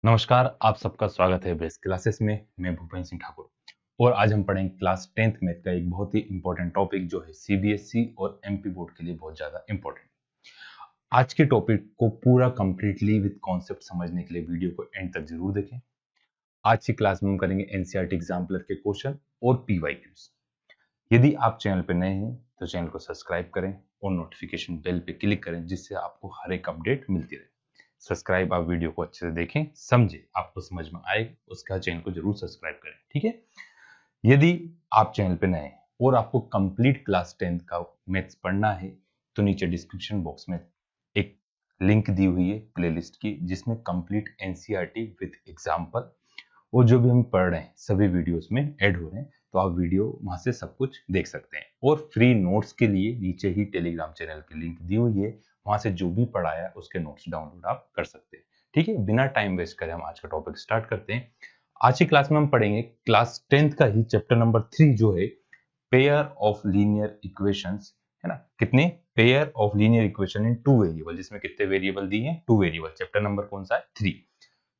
नमस्कार, आप सबका स्वागत है बेस्ट क्लासेस में। मैं भूपेंद्र सिंह ठाकुर और आज हम पढ़ेंगे क्लास 10th मैथ का एक बहुत ही इंपॉर्टेंट टॉपिक जो है सीबीएसई और एमपी बोर्ड के लिए बहुत ज्यादा इंपॉर्टेंट। आज के टॉपिक को पूरा कंप्लीटली विद कॉन्सेप्ट समझने के लिए वीडियो को एंड तक जरूर देखें। आज की क्लास में हम करेंगे एनसीईआरटी एग्जाम्पलर के क्वेश्चन और पीवाईक्यूज। यदि आप चैनल पर नए हैं तो चैनल को सब्सक्राइब करें और नोटिफिकेशन बेल पे क्लिक करें जिससे आपको हर एक अपडेट मिलती रहे। सब्सक्राइब, आप वीडियो को अच्छे से देखें, समझें, आपको समझ में आए उसका चैनल को जरूर सब्सक्राइब करें, ठीक है। यदि आप चैनल पे नए हैं और आपको कंप्लीट क्लास 10th का मैथ्स पढ़ना है तो नीचे डिस्क्रिप्शन बॉक्स में एक लिंक दी हुई है प्लेलिस्ट की जिसमें कंप्लीट एनसीईआरटी विद एग्जाम्पल और जो भी हम पढ़ रहे हैं सभी वीडियोस में ऐड हो रहे हैं, तो आप वीडियो वहां से सब कुछ देख सकते हैं। और फ्री नोट्स के लिए नीचे ही टेलीग्राम चैनल की लिंक दी हुई है, वहां से जो भी पढ़ाया उसके नोट्स डाउनलोड आप कर सकते हैं, ठीक है। बिना टाइम वेस्ट करे हम आज का टॉपिक स्टार्ट करते हैं। आज की क्लास में हम पढ़ेंगे क्लास 10th का ही चैप्टर नंबर 3 जो है पेयर ऑफ लीनियर इक्वेशंस, है ना। कितने pair of linear equation in two variable, जिसमें कितने वेरिएबल दिए हैं, टू वेरिएबल। चैप्टर नंबर कौन सा है? 3।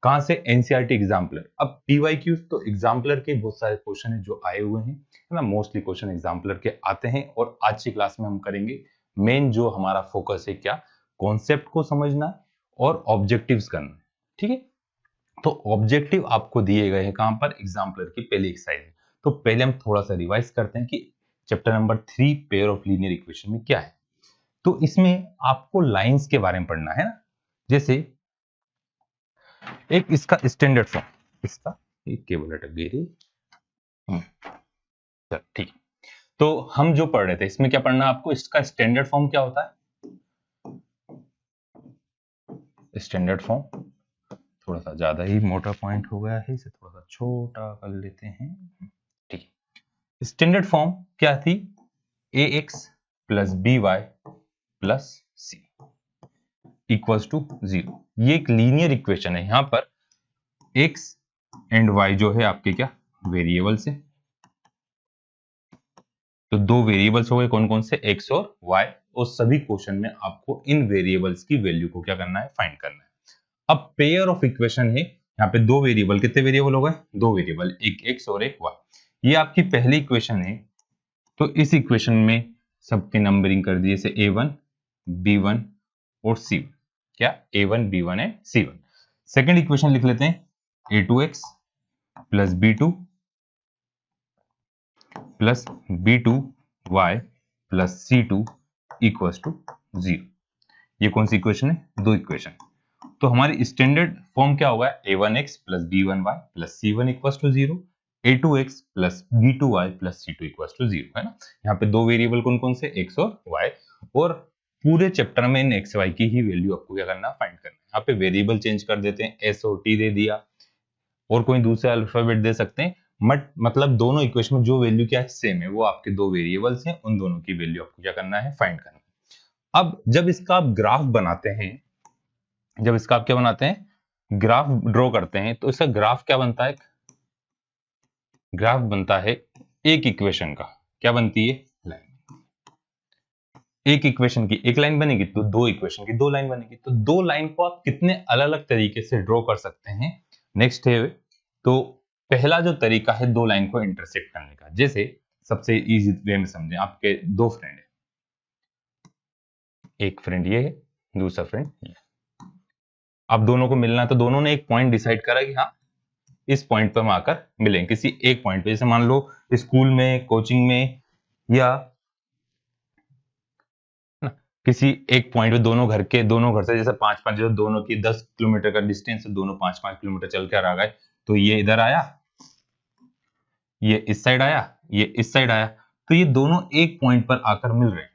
कहां से? NCERT exemplar. अब पीवाईक्यूज तो एग्जाम्पलर के बहुत सारे क्वेश्चन है जो आए हुए हैं, है ना। मोस्टली क्वेश्चन एग्जाम्पलर के आते हैं और आज की क्लास में हम करेंगे मेन जो हमारा फोकस है क्या, कॉन्सेप्ट को समझना और ऑब्जेक्टिव्स करना, ठीक है। तो ऑब्जेक्टिव आपको दिए गए हैं कहां पर? एग्जाम्पलर की पहली एक्सरसाइज में। तो पहले हम थोड़ा सा रिवाइज करते हैं कि chapter number 3 pair of linear equation में क्या है। तो इसमें आपको लाइंस के बारे में पढ़ना है ना। जैसे एक इसका स्टैंडर्ड फॉर्म, इसका एक केबल अटक गई थी, चल ठीक। तो हम जो पढ़ रहे थे इसमें क्या पढ़ना आपको, इसका स्टैंडर्ड फॉर्म क्या होता है। स्टैंडर्ड फॉर्म थोड़ा सा ज्यादा ही मोटा पॉइंट हो गया है, इसे थोड़ा सा छोटा कर लेते हैं, ठीक है। स्टैंडर्ड फॉर्म क्या थी? ax plus b y plus c equals to 0। ये एक लीनियर इक्वेशन है। यहां पर x एंड y जो है आपके क्या वेरिएबल्स है। तो दो वेरिएबल्स हो गए, कौन कौन से? x और y। और सभी क्वेश्चन में आपको इन वेरिएबल्स की वैल्यू को क्या करना है? फाइंड करना है। अब पेयर ऑफ इक्वेशन है, यहाँ पे दो वेरिएबल, कितने वेरिएबल हो गए? दो वेरिएबल, एक x और एक y। ये आपकी पहली इक्वेशन है। तो इस इक्वेशन में सबके नंबरिंग कर दिए, जैसे a1 b1 और c1। क्या? a1 b1 and c1। Second equation लिख लेते हैं a2x plus b2 plus b2y plus c2 equals to 0। ये कौन सी इक्वेशन है? दो इक्वेशन। तो हमारी स्टैंडर्ड फॉर्म क्या होगा? a1x plus b1y plus c1 equals to 0, a2x plus b2y plus c2 equals to 0, है ना। यहाँ पे दो वेरिएबल कौन कौन से? x और y। और पूरे चैप्टर में इन x y की ही वैल्यू आपको क्या करना? फाइंड करना है। यहाँ पे वेरिएबल चेंज कर देते हैं, s और t दे दिया और कोई दूसरा अल्फाबेट दे सकते हैं, मतलब दोनों इक्वेशन में जो वैल्यू क्या है? सेम है। वो आपके दो वेरिएबल्स हैं, उन दोनों की वैल्यू आपको क्या करना है? फाइंड करना है। अब जब इसका आप ग्राफ बनाते हैं, जब इसका आप क्या बनाते हैं? ग्राफ ड्रॉ करते हैं, तो इसका ग्राफ क्या बनता है? ग्राफ बनता है एक इक्वेशन का। क्या बनती है? लाइन। एक इक्वेशन की एक लाइन बनेगी तो दो इक्वेशन की दो लाइन बनेगी। तो दो लाइन को आप कितने अलग अलग तरीके से ड्रॉ कर सकते हैं? नेक्स्ट है, तो पहला जो तरीका है दो लाइन को इंटरसेक्ट करने का। जैसे सबसे इजी वे में समझें, आपके दो फ्रेंड है, एक फ्रेंड ये है, दूसरा फ्रेंड ये। अब दोनों को मिलना है तो दोनों ने एक पॉइंट डिसाइड करा कि हाँ इस पॉइंट पर हम आकर मिलेंगे, किसी एक पॉइंट पे। जैसे मान लो स्कूल में, कोचिंग में, या ना किसी एक पॉइंट पे दोनों घर से जैसे 5-5, जो दोनों की 10 किलोमीटर का डिस्टेंस है, दोनों 5-5 किलोमीटर चल कर आ गए। तो ये इधर आया, ये इस साइड आया, ये इस साइड आया। तो ये दोनों एक पॉइंट पर आकर मिल रहे हैं,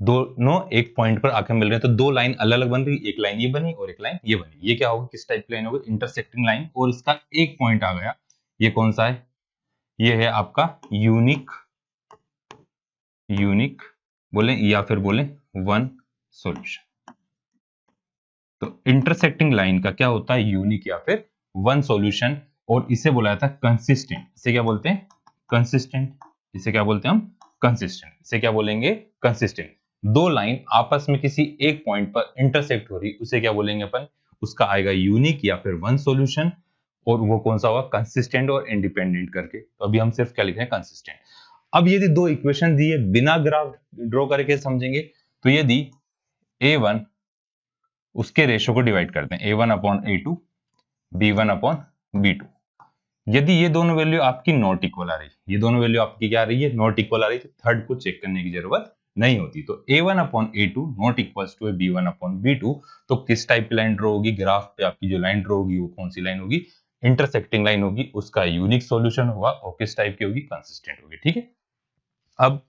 दोनों एक पॉइंट पर आकर मिल रहे हैं। तो दो लाइन अलग अलग बन रही, एक लाइन ये बनी और एक लाइन ये बनी। ये क्या होगा? किस टाइप की लाइन होगी? Intersecting line. और इसका एक पॉइंट आ गया, ये कौन सा है? ये है आपका यूनिक बोले या फिर बोले वन सॉल्यूशन। तो इंटरसेक्टिंग लाइन का क्या होता है? यूनिक या फिर वन सॉल्यूशन। और इसे बोला जाता है कंसिस्टेंट। इसे क्या बोलते हैं? कंसिस्टेंट। इसे क्या बोलते हैं हम? कंसिस्टेंट। इसे क्या बोलेंगे? कंसिस्टेंट। दो लाइन आपस में किसी एक पॉइंट पर इंटरसेक्ट हो रही, उसे क्या बोलेंगे अपन? उसका आएगा यूनिक या फिर वन सॉल्यूशन, और वो कौन सा होगा, कंसिस्टेंट और इंडिपेंडेंट करके। तो अभी हम सिर्फ क्या लिख रहे हैं, कंसिस्टेंट। अब यदि दो इक्वेशन दिए बिना ग्राफ ड्रॉ करके समझेंगे, तो यदि a1 उसके रेशो को डिवाइड करते हैं a1 upon a2, b1 upon b2, यदि ये दोनों वैल्यू आपकी नॉट इक्वल आ रही है, ये दोनों वैल्यू आपकी क्या आ रही है, नॉट इक्वल आ रही है, तो थर्ड को चेक करने की जरूरत नहीं होती। तो a1 upon a2 not equals to b1 upon b2, तो किस टाइप की लाइन ड्रॉ होगी, ग्राफ पे आपकी जो लाइन ड्रॉ होगी वो कौन सी लाइन होगी, इंटरसेक्टिंग लाइन होगी, उसका यूनिक सॉल्यूशन होगा, और किस टाइप की होगी, कंसिस्टेंट होगी। ठीक है, अब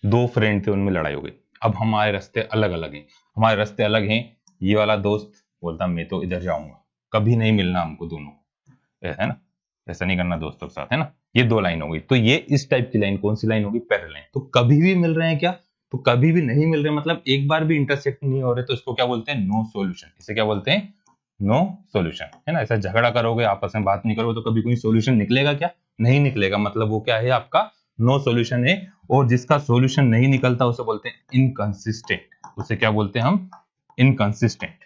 दो फ्रेंड थे, उनमें लड़ाई हो गई। अब हमारे रास्ते अलग अलग हैं, हमारे रास्ते अलग हैं। ये वाला दोस्त बोलता मैं तो इधर जाऊंगा, कभी नहीं मिलना हमको दोनों, है ना, ऐसा नहीं करना दोस्तों के साथ, है ना। ये दो लाइन हो गई, तो ये इस टाइप की लाइन कौन सी लाइन होगी, पैरेलल लाइन। तो कभी भी मिल रहे हैं क्या, तो कभी भी नहीं मिल रहे, मतलब एक बार भी इंटरसेक्ट नहीं हो रहे, तो इसको क्या बोलते हैं, नो सॉल्यूशन। इसे क्या बोलते हैं, नो सॉल्यूशन, है ना। ऐसा झगड़ा करोगे, आपस में बात नहीं करोगे, तो कभी कोई सॉल्यूशन निकलेगा क्या, नहीं निकलेगा, मतलब वो क्या है, आपका नो सॉल्यूशन है। और जिसका सॉल्यूशन नहीं निकलता उसे बोलते हैं इनकंसिस्टेंट। उसे क्या बोलते हैं हम, इनकंसिस्टेंट।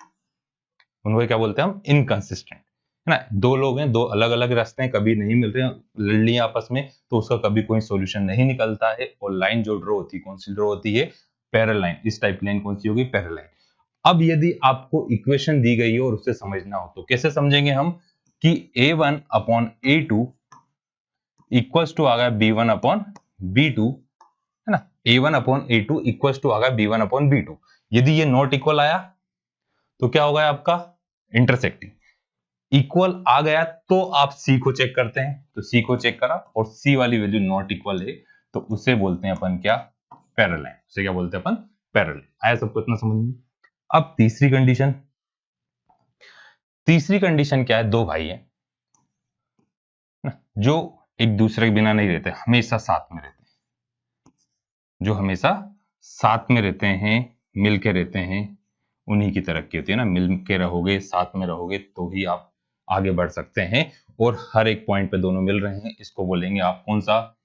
उनको क्या बोलते हैं हम, इनकंसिस्टेंट, है ना। दो लोग हैं, दो अलग अलग रास्ते हैं, कभी नहीं मिल रहे हैं, लड़ लिए आपस में, तो उसका कभी कोई सॉल्यूशन नहीं निकलता है। और लाइन जो ड्रॉ होती है, कौन सी ड्रॉ होती है, पैरेलल लाइन। इस टाइप की लाइन कौन सी होगी, पैरेलल लाइन। अब यदि आपको इक्वेशन दी गई है और उसे समझना हो, तो कैसे समझेंगे हम, कि a1 upon a2 equals to आ गया b1 अपॉन b2, है ना। a1 upon a2 equals to आ गया b1 अपॉन b2। यदि ये नॉट इक्वल आया तो क्या होगा आपका, इंटरसेक्टिंग। इक्वल आ गया तो आप सी को चेक करते हैं, तो सी को चेक करा और सी वाली वैल्यू नॉट इक्वल है, तो उसे बोलते हैं अपन क्या, पैरेलल लाइन। उसे क्या बोलते हैं अपन, पैरेलल। आया सबको इतना समझ में। अब तीसरी कंडीशन, तीसरी कंडीशन क्या है, दो भाई हैं ना, जो एक दूसरे के बिना नहीं रहते, हमेशा साथ में रहते हैं, जो हमेशा साथ में रहते हैं, मिल के रहते हैं, उन्हीं की तरक्की होती है ना। मिल के रहोगे, साथ में रहोगे, तो ही आप आगे बढ़ सकते हैं। और हर एक पॉइंट पे दोनों मिल रहे हैं, इसको बोलेंगे आप कौन सा,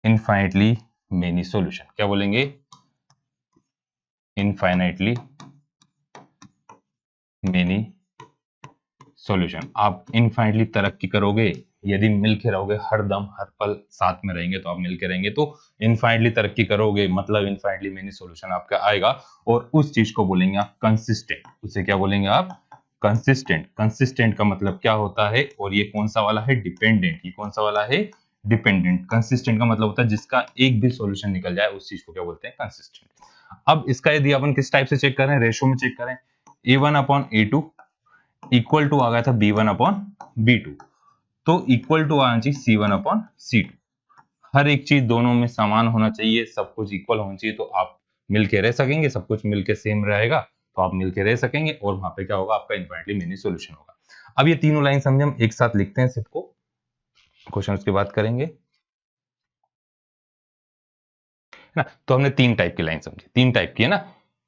इनफाइनाइटली मेनी सॉल्यूशन। क्या बोलेंगे, इनफाइनाइटली मेनी सॉल्यूशन। आप इनफाइनाइटली तरक्की करोगे, यदि मिलके रहोगे, हर दम हर पल साथ में रहेंगे, तो आप मिलके रहेंगे, तो इनफाइनाइटली तरक्की करोगे, मतलब इनफाइनाइटली मेनी सॉल्यूशन आपका आएगा। और उस चीज को बोलेंगे आप कंसिस्टेंट। उसे क्या बोलेंगे आप, कंसिस्टेंट। कंसिस्टेंट का मतलब क्या होता है, और ये कौन सा वाला है, डिपेंडेंट। ये कौन सा वाला है, डिपेंडेंट। कंसिस्टेंट का मतलब होता है जिसका एक भी सॉल्यूशन निकल जाए, उस चीज को क्या बोलते हैं, कंसिस्टेंट। अब इसका यदि अपन किस टाइप से चेक करें, रेशो में चेक करें, a1 upon a2 equal to आ गया था b1 अपॉन b2, तो इक्वल टू आना चाहिए c1 अपॉन c2। हर एक चीज दोनों में समान होना चाहिए, सब कुछ इक्वल होना चाहिए, तो आप मिलके रह सकेंगे, सब कुछ मिलके सेम रहेगा, तो आप मिलके रह सकेंगे, और वहां पे क्या होगा, आपका इनफाइनाइटली मेनी सॉल्यूशन होगा। अब ये तीनों लाइन समझे, हम एक साथ लिखते हैं सबको, क्वेश्चन की बात करेंगे, है ना। तो हमने तीन टाइप की लाइन समझी, तीन टाइप की, है ना।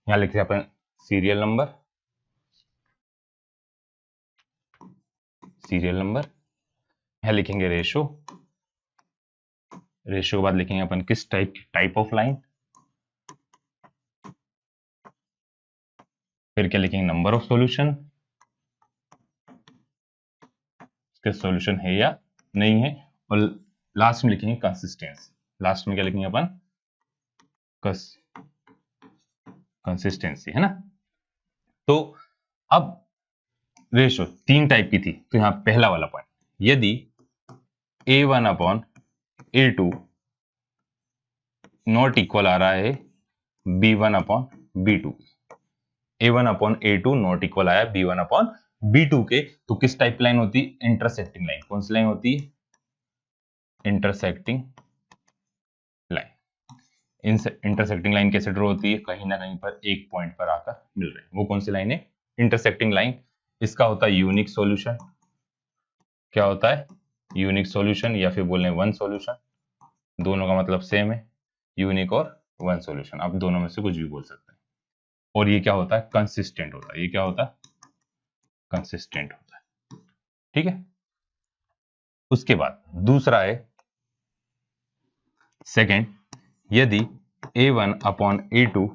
यहां लिखते हैं अपन सीरियल नंबर, सीरियल नंबर, यहां लिखेंगे रेशो, रेशियो के बाद लिखेंगे अपन किस टाइप, टाइप ऑफ लाइन, फिर क्या लिखेंगे, नंबर ऑफ सॉल्यूशन, इसके सॉल्यूशन है या नहीं है, और लास्ट में लिखेंगे कंसिस्टेंसी। लास्ट में क्या लिखेंगे अपन, कंसिस्टेंसी, है ना। तो अब रेशियो तीन टाइप की थी, तो यहां पहला वाला पॉइंट, यदि a1 upon a2 not equal आ रहा है b1 upon b2, a1 upon a2 not equal आया b1 अपॉन b2 के, तो किस टाइप लाइन होती है, इंटरसेक्टिंग लाइन। कौन सी लाइन होती है, इंटरसेक्टिंग लाइन। इंटरसेक्टिंग लाइन कैसे ड्रॉ होती है, कहीं ना कहीं पर एक पॉइंट पर आकर मिल रहे हैं, वो कौन सी लाइन है, इंटरसेक्टिंग लाइन। इसका होता है यूनिक सॉल्यूशन। क्या होता है, यूनिक सॉल्यूशन, या फिर बोल रहे वन सॉल्यूशन, दोनों का मतलब सेम है, यूनिक और वन सॉल्यूशन, आप दोनों में से कुछ भी बोल सकते हैं। और ये क्या होता है, कंसिस्टेंट होता है। ये क्या होता है, कंसिस्टेंट होता है, ठीक है। उसके बाद दूसरा है सेकंड, यदि a1 upon a2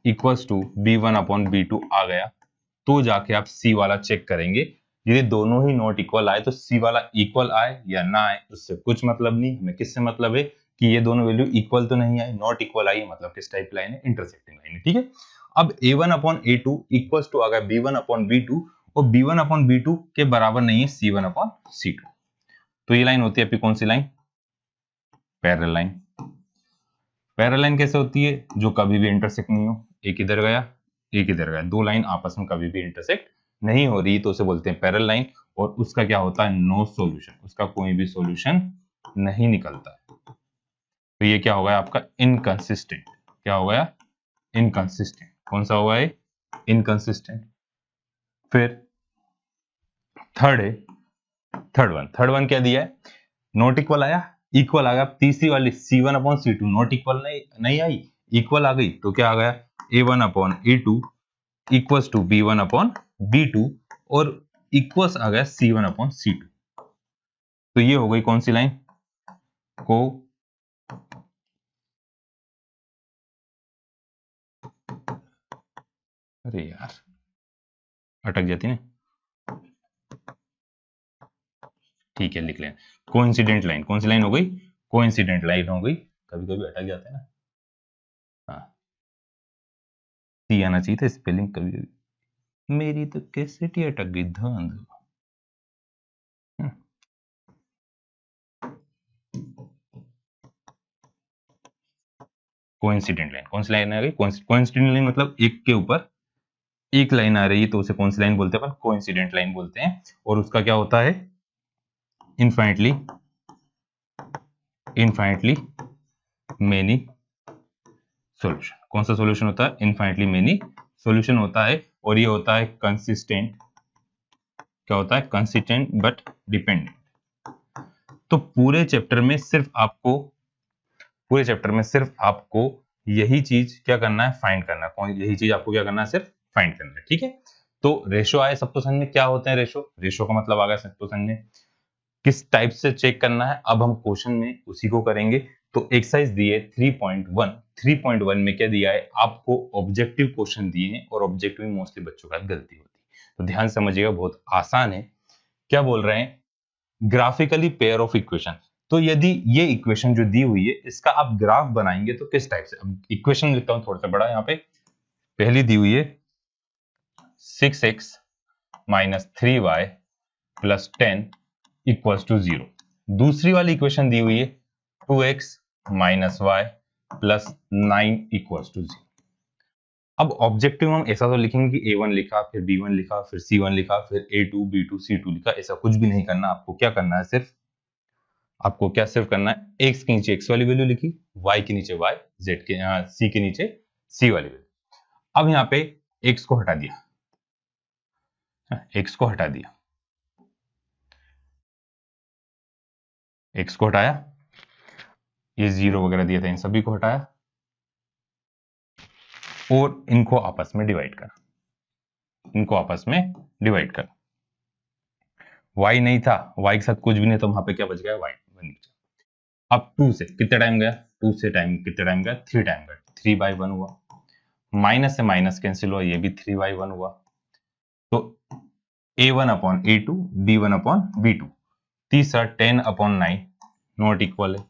equals to B1 upon B2 आ गया तो जाके आप C वाला चेक करेंगे। यदि दोनों ही नॉट इक्वल आए तो C वाला इक्वल आए या ना आए उससे कुछ मतलब नहीं, हमें किससे मतलब है कि ये दोनों वैल्यू इक्वल तो नहीं आई, नॉट इक्वल आई, मतलब किस टाइप लाइन है, इंटरसेक्टिंग लाइन है। ठीक है, अब A1 upon A2 equals to आ गया B1 अपॉन B2 और B1 अपॉन B2 के बराबर नहीं है C1 अपॉन C2। तो ये लाइन होती है आपकी कौन सी line, parallel line. Parallel line कैसे होती है, जो कभी भी इंटरसेक्ट नहीं हो, एक इधर गया एक इधर गया, दो लाइन आपस में कभी भी इंटरसेक्ट नहीं हो रही तो उसे बोलते हैं पैरेलल लाइन। और उसका क्या होता है, नो सॉल्यूशन, उसका कोई भी सॉल्यूशन नहीं निकलता है। तो ये क्या हो गया आपका, इनकंसिस्टेंट। क्या हो गया, इनकंसिस्टेंट। कौन सा हुआ है, इनकंसिस्टेंट। फिर थर्ड है, थर्ड वन क्या दिया है, नॉट इक्वल आया, इक्वल आ गया। तीसरी वाली C1 upon C2 not equal नहीं आई, इक्वल आ गई तो क्या आ गया, A1 upon A2 equals to B1 upon B2 और इक्वल्स आ गया C1 अपॉन C2। तो ये हो गई कौन सी लाइन, को अरे यार अटक जाती ना, ठीक है लिख लें, कोइंसिडेंट लाइन। कौन सी लाइन हो गई, कोइंसिडेंट लाइन हो गई। कभी कभी अटक जाता है ना, हाँ सी आना चाहिए था, स्पेलिंग कभी कभी मेरी तो कैसे टी अटक गई धांध। कोइंसिडेंट लाइन, कौन सी लाइन आ गई, कोइंसिडेंट लाइन मतलब एक के ऊपर एक लाइन आ रही है तो उसे कौन सी लाइन बोलते हैं अपन, कोइंसिडेंट लाइन बोलते हैं। और उसका क्या होता है, इनफाइनाइटली मेनी सॉल्यूशन। कौन सा सॉल्यूशन होता है, इनफाइनाइटली मेनी सॉल्यूशन होता है। और ये होता है कंसिस्टेंट, क्या होता है, कंसिस्टेंट बट डिपेंडेंट। तो पूरे चैप्टर में सिर्फ आपको यही चीज क्या करना है, फाइंड करना है। यही चीज आपको क्या करना है, सिर्फ फाइंड करना है। ठीक है, तो रेशो आए सबको समझ में, क्या होते हैं रेशो का मतलब आ गया सबको समझ में, किस टाइप से चेक करना है। अब हम क्वेश्चन में उसी को करेंगे। तो एक्सरसाइज दिए 3.1 में क्या दिया है आपको, ऑब्जेक्टिव क्वेश्चन दिए हैं और ऑब्जेक्टिव में मोस्टली बच्चों का गलती होती है, तो ध्यान समझिएगा, बहुत आसान है। क्या बोल रहे हैं, ग्राफिकली पेयर ऑफ इक्वेशन। तो यदि ये इक्वेशन जो दी हुई है इसका आप ग्राफ बनाएंगे तो किस टाइप से, अब इक्वेशन लिखता हूं थोड़ा सा बड़ा यहाँ पे। पहली दी हुई है 6x minus 3y plus 10 equals to 0। दूसरी वाली इक्वेशन दी हुई है 2x minus y plus 9 equals to 0। अब ऑब्जेक्टिव हम ऐसा तो लिखेंगे कि A1 लिखा, फिर B1 लिखा, फिर C1 लिखा, फिर A2 B2 C2 लिखा, ऐसा कुछ भी नहीं करना। आपको क्या करना है, सिर्फ करना है, x के नीचे x वाली वैल्यू लिखी, y के नीचे y, z के c के नीचे c वाली वैल्यू। अब यहाँ पे x को हटा दिया, x को हटा दिया, x को हटाया, ये 0 वगैरह दिया था इन सभी को हटाया और इनको आपस में डिवाइड करा, y नहीं था, y के साथ कुछ भी नहीं, तो वहां पे क्या बच गया, y बन गया। अब 2 से कितना टाइम गया, 2 से कितना टाइम गया, 3 टाइम गया, 3/1 हुआ। माइनस से माइनस कैंसिल हुआ, ये भी 3/1 हुआ। तो A1 upon A2 B1 upon B2। तीसरा 10 अपॉन 9 नॉट इक्वल है,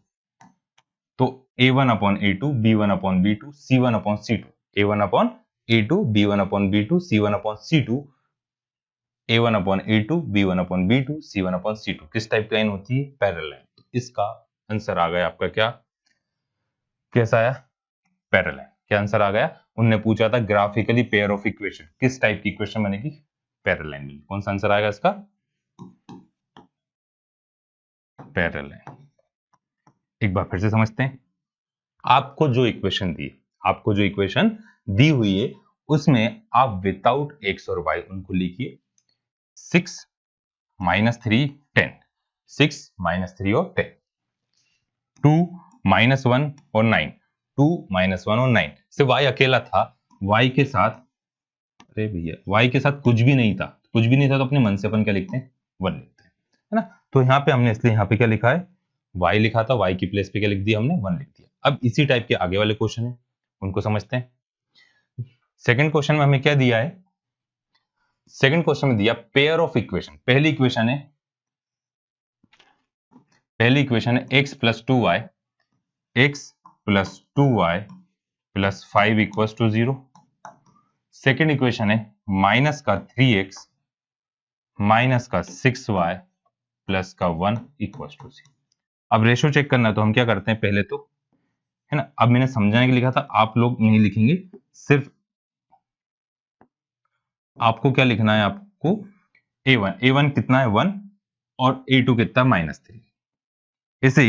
तो A1 upon A2 B1 upon B2 C1 upon C2। A1 upon A2 B1 upon B2 C1 upon C2। A1 upon A2 B1 upon B2 C1 upon C2 किस type की line होती है, parallel line. तो इसका answer आ गया आपका, क्या कैसा आया, पैरेलल लाइन। क्या आंसर आ गया, उनने पूछा था ग्राफिकली पेयर ऑफ इक्वेशन, किस टाइप की इक्वेशन बनेगी, पैरेलल लाइन बनेगी। कौन सा आंसर आएगा इसका, पैरेलल लाइन। एक बार फिर से समझते हैं, आपको जो इक्वेशन दी हुई है उसमें आप विदाउट x और y उनको लिखिए, 6 माइनस 3 10, 6 माइनस 3 और 10, 2 माइनस 1 और 9, 2 माइनस 1 और 9 से y अकेला था, y के साथ, अरे भैया y के साथ कुछ भी नहीं था, तो अपने मन से अपन क्या लिखते हैं, 1 लिखते हैं, है ना। तो यहाँ पे हमने इसलिए यहाँ पे क्या लिखा है, y लिखा था, y की प्लेस पे क्या लिख दिया हमने, 1 लिख दिया। अब इसी टाइप के आगे वाले क्वेश्चन है, उनको समझते हैं। सेकंड क्वेश्चन में हमें क्या दिया है, सेकंड क्वेश्चन में दिया पेयर ऑफ इक्वेशन। पहली इक्वेशन है x plus 2y, x plus 2y plus 5 equals to 0। Second equation है माइनस का 3x माइनस का 6y प्लस का 1 इक्वल्स टू 0। अब रेशो चेक करना है तो हम क्या करते हैं, पहले तो है ना, अब मैंने समझाने के लिखा था, आप लोग नहीं लिखेंगे, सिर्फ आपको क्या लिखना है, आपको a1 कितना है 1 और a2 कितना -3। ऐसे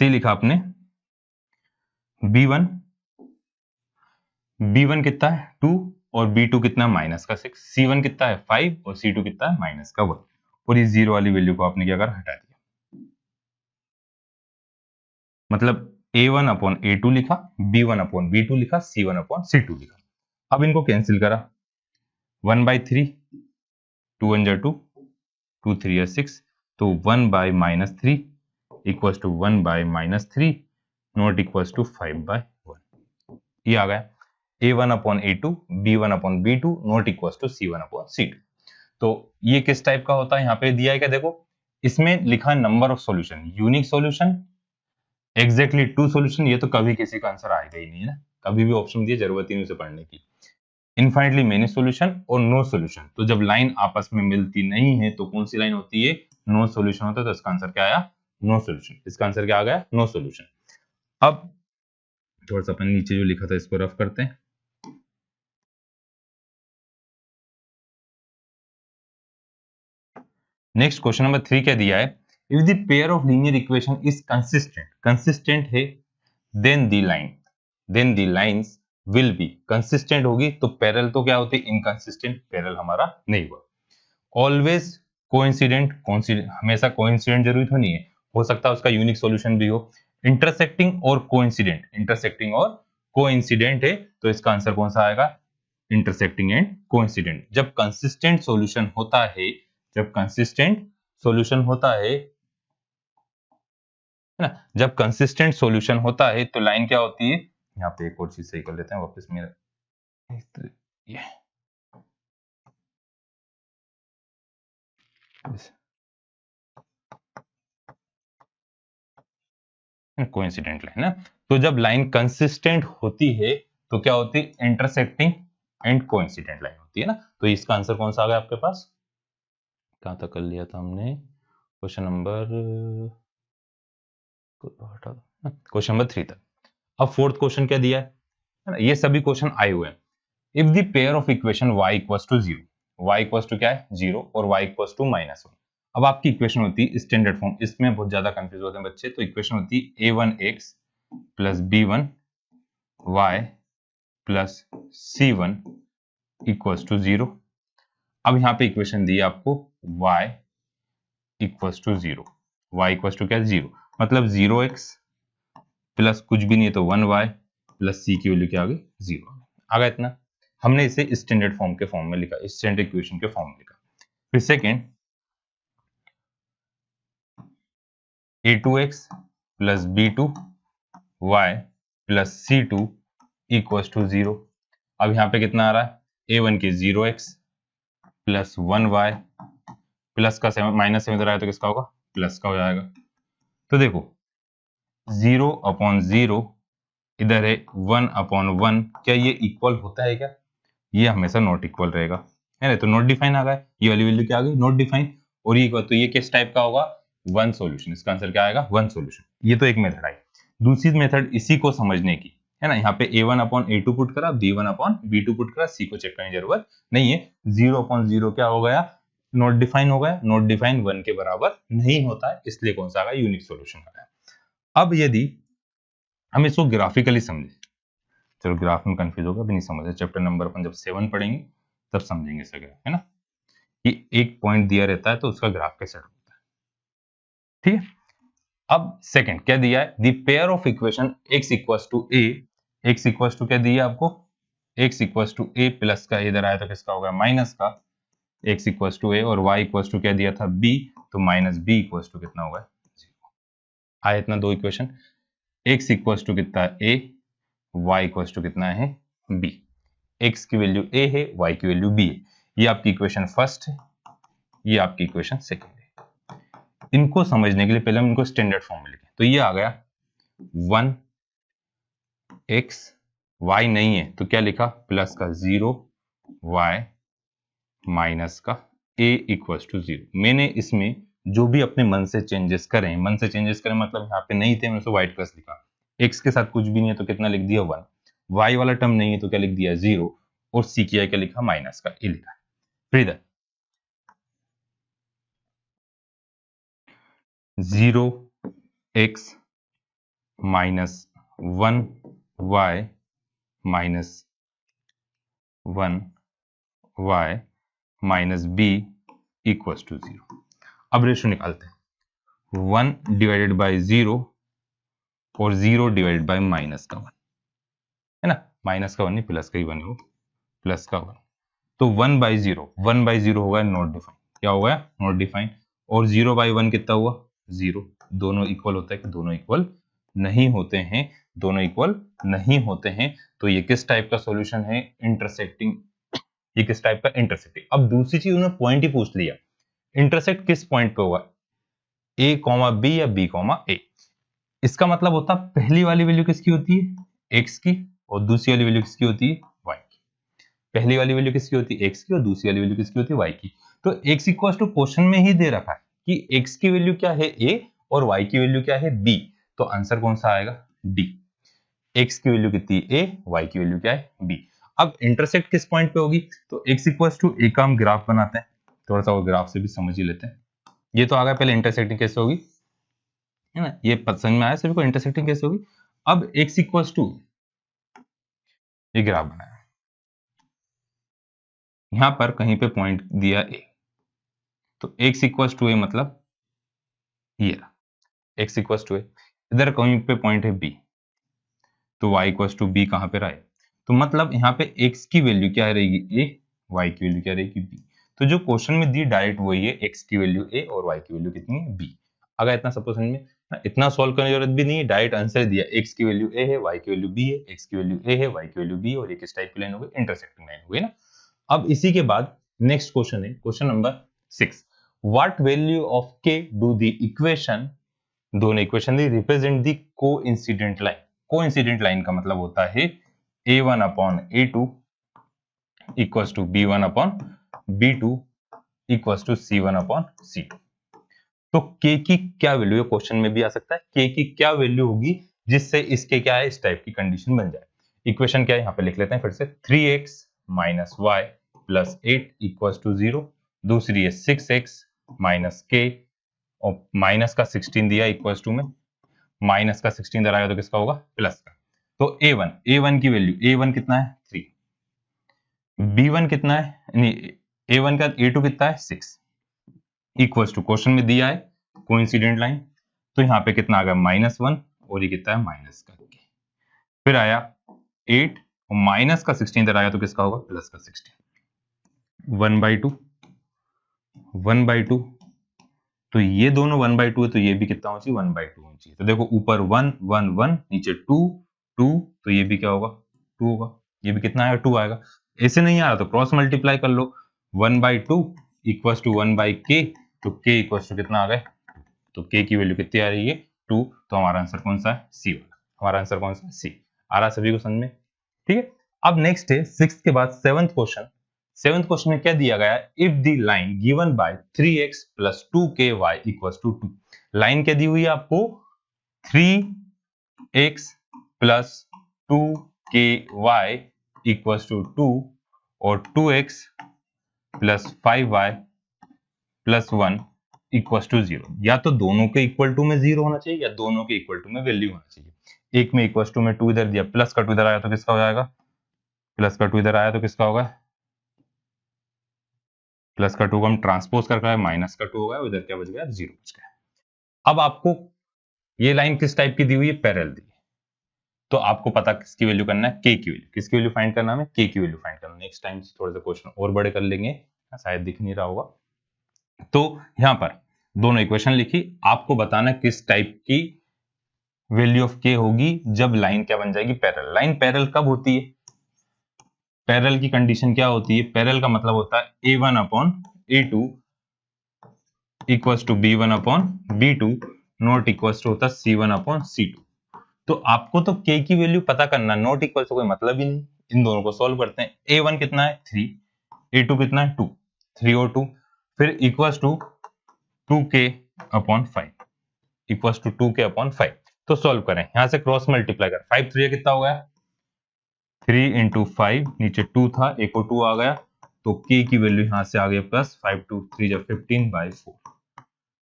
ही लिखा आपने b1 कितना है 2 और b2 कितना माइनस का 6, c1 कितना है 5 और c2 कितना है माइनस का 1, और ये जीरो वाली वैल्यू को आपने क्या करा, हटा दिया। मतलब a1 अपॉन a2 लिखा, b1 अपॉन b2 लिखा, c1 अपॉन c2 लिखा। अब इनको कैंसिल करा, 1/3, 2 1 जा 2, 2 3 या 6, तो 1/-3 equals to 1/-3 not equals to 5/1। ये आ गया a1 upon a2, b1 upon b2 not equals to c1 upon c2। तो ये किस टाइप का होता है, यहाँ पे दिया है क्या, देखो इसमें लिखा है number of solution, unique solution, exactly 2 solution, ये तो कभी किसी का आंसर आएगा ही नहीं है ना, कभी भी ऑप्शन दिए जरूरत ही नहीं उसे पढ़ने की। इनफाइनटली मेनी सॉल्यूशन और नो सॉल्यूशन, तो जब लाइन आपस में मिलती नहीं है तो कौन सी लाइन होती है, नो सॉल्यूशन होता है। तो इसका आंसर क्या आया, नो सॉल्यूशन। इसका आंसर क्या आ गया, नो सॉल्यूशन। अब थोड़ा सा अपन नीचे जो लिखा था इसको रफ करते हैं। नेक्स्ट क्वेश्चन नंबर 3 क्या दिया है, if the pair of linear equation is consistent है, then the lines will be consistent होगी, तो पैरेलल तो क्या होती है, इनकंसिस्टेंट, पैरेलल हमारा नहीं हुआ। ऑलवेज कोइंसिडेंट, हमेशा कोइंसिडेंट जरूरी तो नहीं है, हो सकता है उसका यूनिक सॉल्यूशन भी हो। इंटरसेक्टिंग और कोइंसिडेंट है, तो इसका आंसर कौन सा आएगा, इंटरसेक्टिंग एंड कोइंसिडेंट। जब कंसिस्टेंट सॉल्यूशन होता है, है ना, जब कंसिस्टेंट सॉल्यूशन होता है तो लाइन क्या होती है, यहाँ पे एक और चीज सही कर लेते हैं वापस, मेरा ये कोइंसिडेंट लाइन ना, तो जब लाइन कंसिस्टेंट होती है तो क्या होती है, इंटरसेक्टिंग एंड कोइंसिडेंट लाइन होती है ना। तो इसका आंसर कौन सा आ गया आपके पास, कहां तक कर लिया था हमने, क्वेश्चन नंबर 3 तक। अब फोर्थ क्वेश्चन क्या दिया है ना, ये सभी क्वेश्चन आए हुए हैं। If the pair of equation y equals to 0, y equals to क्या है 0 और y इक्वल्स टू -1। अब आपकी इक्वेशन होती है स्टैंडर्ड फॉर्म, इसमें बहुत ज्यादा कंफ्यूज होते हैं बच्चे, तो इक्वेशन होती है a1x plus b1y plus c1 equals to 0। अब यहाँ पे इक्वेशन दी है आपको y equals to 0, y equals to क्या 0, मतलब 0x प्लस कुछ भी नहीं है तो 1y प्लस c की वैल्यू क्या आ गई 0 आ गया। इतना हमने इसे स्टैंडर्ड फॉर्म के फॉर्म में लिखा, स्टैंडर्ड इक्वेशन के फॉर्म में लिखा। फिर second a2x plus b2y plus c2 equals to 0। अब यहाँ पे कितना आ रहा है, a1 की 0x प्लस 1y प्लस का -7 इधर आया तो किसका होगा, प्लस का हो जाएगा। तो देखो 0/0 इधर है 1/1, क्या ये इक्वल होता है क्या, ये हमेशा नॉट इक्वल रहेगा, है ना। तो नॉट डिफाइन आ गया, ये वाली वैल्यू क्या आ गई, नॉट डिफाइन। और ये तो ये किस टाइप का होगा, वन सॉल्यूशन। इसका आंसर क्या आएगा, वन सॉल्यूशन। ये तो एक मेथड आई। दूसरी मेथड इसी को समझने की है ना, यहाँ पे a1/a2 पुट करा, b1/b2 पुट करा, c को चेक करने की जरूरत नहीं है। 0/0 क्या हो गया, नॉट डिफाइन हो गया। नॉट डिफाइन 1 के बराबर नहीं होता है, इसलिए कौन सा आ गया, यूनिक सॉल्यूशन आ गया। अब यदि हम इसको ग्राफिकली समझे, चलो ग्राफ में कंफ्यूज होगा, अभी नहीं समझे, चैप्टर नंबर अपन जब 7 पढ़ेंगे तब समझेंगे इसे ग्राफ, है ना। ये एक पॉइंट दिया रहता है तो उसका ग्राफ कैसे होता है, ठीक है। अब सेकंड क्या दिया है, the pair of equation x equals to a, x equals to क्या दिया आपको, x equals to a plus का इधर आया तो किसका होगा, माइनस का, x इक्वल्स टू a, और y इक्वल्स टू क्या दिया था b, तो माइनस b इक्वल्स टू कितना होगा 0। आया इतना दो इक्वेशन, x इक्वल टू कितना है a, y इक्वल टू कितना है b। x की वैल्यू a है, y की वैल्यू b है। ये आपकी इक्वेशन फर्स्ट है, ये आपकी इक्वेशन सेकंड है। इनको समझने के लिए पहले हम इनको स्टैंडर्ड फॉर्म में लिखें। तो ये आ गया 1x, y नहीं है तो क्या लिखा, प्लस का 0 y माइनस का a इक्वल टू 0। मैंने इसमें जो भी अपने मन से चेंजेस करें, मतलब यहाँ पे नहीं थे, मैंने उसको व्हाइट प्लस लिखा। x के साथ कुछ भी नहीं है तो कितना लिख दिया 1, y वाला टर्म नहीं है तो क्या लिख दिया 0, और c की क्या लिखा, माइनस का a लिखा। फिर इधर 0x minus 1y minus 1y minus b equal to 0। अब रेशो निकालते हैं, 1 डिवाइडेड बाई 0 और 0 डिवाइडेड बाई माइनस का 1 है ना, माइनस का 1 नहीं प्लस का ही 1 है, वो प्लस का 1। तो 1 बाई 0 होगा नॉट डिफाइन, क्या हो गया नॉट डिफाइन, और 0 बाई 1 कितना हुआ 0। दोनों इक्वल होता है कि दोनों इक्वल नहीं होते हैं, दोनों इक्वल नहीं होते हैं। तो ये किस टाइप का सॉल्यूशन है, इंटरसेक्टिंग। ये किस टाइप का, इंटरसेक्टिंग। अब दूसरी चीज उन्होंने पॉइंट ही पूछ लिया, इंटरसेक्ट किस पॉइंट पे होगा, a कॉमा बी या b कॉमा a। इसका मतलब होता पहली वाली वैल्यू किसकी होती है x की, और दूसरी वाली वैल्यू किसकी होती है y की। पहली वाली वैल्यू किसकी होती है x की, और दूसरी वाली वैल्यू किसकी होती है y की। तो x इक्वल टू क्वेश्चन में ही दे रखा है कि x की वैल्यू क्या है a और y की वैल्यू क्या है b। तो आंसर कौन सा आएगा d। x की वैल्यू कितनी है a, y की वैल्यू क्या है b। अब इंटरसेक्ट किस पॉइंट पे होगी, तो x इक्वल टू a का हम ग्राफ बनाते हैं, थोड़ा सा वो ग्राफ से भी समझ ही लेते हैं। ये तो आ गया, पहले इंटरसेक्टिंग कैसे होगी है ना, ये समझ में आया सभी को, इंटरसेक्टिंग कैसे होगी। अब x इक्वल टू, ये ग्राफ बनाया, यहां पर कहीं पे पॉइंट दिया a, तो x इक्वल टू a मतलब ये रहा x इक्वल टू a। इधर कहीं पे पॉइंट है b, तो y इक्वल टू b कहां पे रहा है, तो मतलब यहाँ पे x की वैल्यू क्या रहेगी a, y की वैल्यू क्या रहेगी b। तो जो क्वेश्चन में दी डायरेक्ट वही है, x की वैल्यू a और y की वैल्यू कितनी है b। अगर इतना सपोज समझ में, इतना सॉल्व करने की जरूरत भी नहीं है, डायरेक्ट आंसर दिया, x की वैल्यू a है, y की वैल्यू b है, x की वैल्यू a है, y की वैल्यू b, और ये किस टाइप की लाइन हो गई, इंटरसेक्टिंग लाइन हो गई ना। अब इसी के बाद नेक्स्ट क्वेश्चन है, question number 6। What value of k do the equation, दोनों equation the represent the coincident line. Coincident line का मतलब होता है a1 upon a2 equals to b1 upon b2 equals to c1 upon c2। तो k की क्या value है, question में भी आ सकता है, k की क्या वैल्यू होगी जिससे इसके क्या है, इस टाइप की कंडीशन बन जाए। इक्वेशन क्या है, यहाँ पे लिख लेते हैं फिर से, 3x minus y plus 8 equals to 0। दूसरी है 6x माइनस k, और माइनस का 16 दिया इक्वल्स टू में, माइनस का 16 इधर आएगा तो किसका होगा, प्लस का। तो a1 की वैल्यू, a1 कितना है 3, b1 कितना है, नहीं a1 का a2 कितना है 6, इक्वल्स टू क्वेश्चन में दिया है कोइंसिडेंट लाइन, तो यहाँ पे कितना आ गया -1, और ये कितना है माइनस का k। फिर आया 8 और माइनस का 16 इधर आया तो किसका होगा, प्लस का 16, 1/2 1/2। तो ये दोनों 1/2 है, तो ये भी कितना होना चाहिए 1/2 होना चाहिए। तो देखो ऊपर 1 1 1, नीचे 2 2, तो ये भी क्या होगा 2 होगा, ये भी कितना आएगा 2 आएगा। ऐसे नहीं आ रहा तो क्रॉस मल्टीप्लाई कर लो, 1/2 इक्वल्स टू 1/k, तो k इक्वल्स टू कितना आ गया, तो k की वैल्यू कितनी आ रही है 2। तो हमारा आंसर कौन सा है, सी वाला। हमारा आंसर कौन सा है, सी। आ रहा सभी को समझ में, ठीक है। अब नेक्स्ट है 6th के बाद 7th क्वेश्चन। 7th क्वेश्चन में क्या दिया गया है, if the line given by 3x plus 2ky equals to 2। Line क्या दी हुई है आपको, 3x plus 2ky equals to 2 और 2x plus 5y plus 1 equals to 0। या तो दोनों के इक्वल टू में 0 होना चाहिए, या दोनों के इक्वल टू में वैल्यू होना चाहिए। एक में इक्वल्स टू में 2 इधर दिया, प्लस का 2 इधर आया तो किसका हो जाएगा, प्लस का 2 इधर आया तो किसका होगा, प्लस का 2 को हम ट्रांसपोज करके आए, माइनस का 2 होगा, इधर क्या बच गया 0 बच गया। अब आपको ये लाइन किस टाइप की दी हुई है, पैरेलल दी है, तो आपको पता किसकी वैल्यू करना है, k की वैल्यू। किसकी वैल्यू फाइंड करना है, k की वैल्यू फाइंड करना। नेक्स्ट टाइम थोड़े से क्वेश्चन और बड़े कर लेंगे, शायद दिख नहीं रहा होगा। तो यहां पर दोनों इक्वेशन लिखी, आपको बताना किस टाइप की वैल्यू ऑफ k होगी जब लाइन क्या बन जाएगी, पैरेलल। लाइन पैरेलल कब होती है, पैरेलल की कंडीशन क्या होती है, पैरेलल का मतलब होता है a1 upon a2 equals to b1 upon b2 not equals to होता है c1 अपॉन c2। तो आपको तो k की वैल्यू पता करना, नॉट इक्वल्स टू कोई मतलब ही नहीं। इन दोनों को सॉल्व करते हैं। a1 कितना है 3, a2 कितना है 2, 3 और 2, फिर equals to 2k upon 5, equals to 2k upon 5। तो सॉल्व करें, यहां से क्रॉस मल्टीप्लाई कर, 5 3 कितना हो गया 3 इंटू 5, नीचे 2 था एक और 2 आ गया, तो k की वैल्यू यहां से आ गई प्लस 5 2 3 जब 15/4।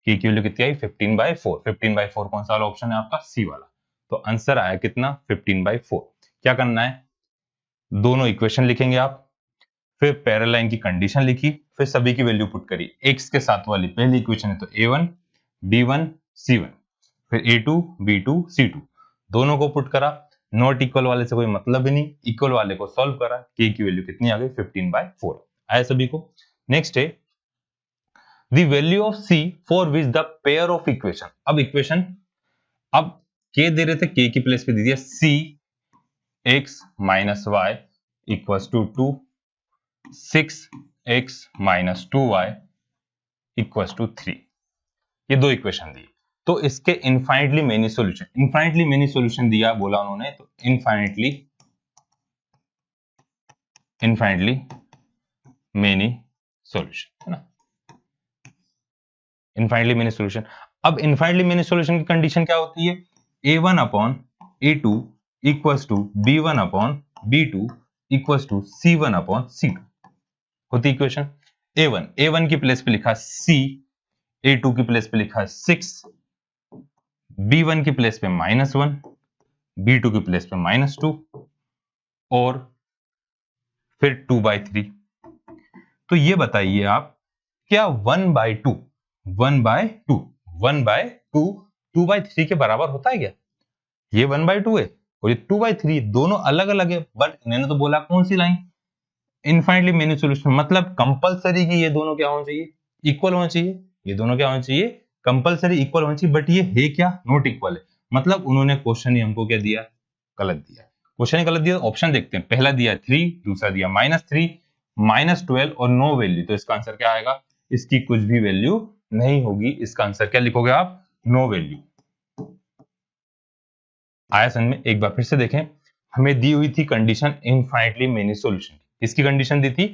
k की वैल्यू कितनी आई 15/4। 15/4 कौन सा वाला ऑप्शन है आपका, सी वाला। तो आंसर आया कितना 15/4। क्या करना है, दोनों इक्वेशन लिखेंगे आप, फिर पैरेलल लाइन की कंडीशन लिखी, फिर सभी की वैल्यू पुट करी। x के साथ वाली पहली इक्वेशन है तो a1 b1 c1, फिर a2 b2 c2, दोनों को पुट करा। नॉट इक्वल वाले से कोई मतलब ही नहीं, इक्वल वाले को सॉल्व करा, k की वैल्यू कितनी आ गई 15/4 आया सभी को। नेक्स्ट है the value of c for which the pair of equation. अब इक्वेशन, अब k दे रहे थे, k की प्लेस पे दे दिया c x minus y equals to 2, 6x minus 2y equals to 3। ये दो इक्वेशन दी, तो इसके infinitely many solution, infinitely many solution दिया बोला उन्होंने, तो इनफाइनाइटली मेनी सॉल्यूशन है ना, इनफाइनाइटली मेनी सॉल्यूशन। अब इनफाइनाइटली मेनी सॉल्यूशन की कंडीशन क्या होती है, a1 upon a2 equals to b1 upon b2 equals to c1 upon c2 होती इक्वेशन। a1 की प्लेस पे लिखा c, a2 की प्लेस पे लिखा है 6, b1 की प्लेस पे -1, b2 की प्लेस पे -2 और फिर 2/3। तो ये बताइए आप, क्या 1/2 1/2 1/2 2/3 के बराबर होता है क्या? ये 1/2 है और ये 2/3, दोनों अलग अलग है, बट इन्होंने तो बोला कौन सी लाइन, इनफाइनाइटली मेनी सॉल्यूशन, मतलब कंपलसरी कि ये दोनों क्या होना चाहिए, इक्वल होना चाहिए। ये दोनों क्या होना चाहिए, कंपलसरी इक्वल होना चाहिए, बट ये है क्या, नॉट इक्वल है। मतलब उन्होंने क्वेश्चन ही हमको क्या दिया, गलत दिया। क्वेश्चन ही गलत दिया। ऑप्शन देखते हैं, पहला दिया 3, दूसरा दिया -3, -12 और नो वैल्यू। तो इसका आंसर क्या आएगा, इसकी कुछ भी वैल्यू नहीं होगी। इसका आंसर क्या लिखोगे आप, नो वैल्यू। आया समझ में? एक बार फिर से देखें, हमें दी हुई थी कंडीशन इनफाइनाइटली मेनी सॉल्यूशन। इसकी कंडीशन दी थी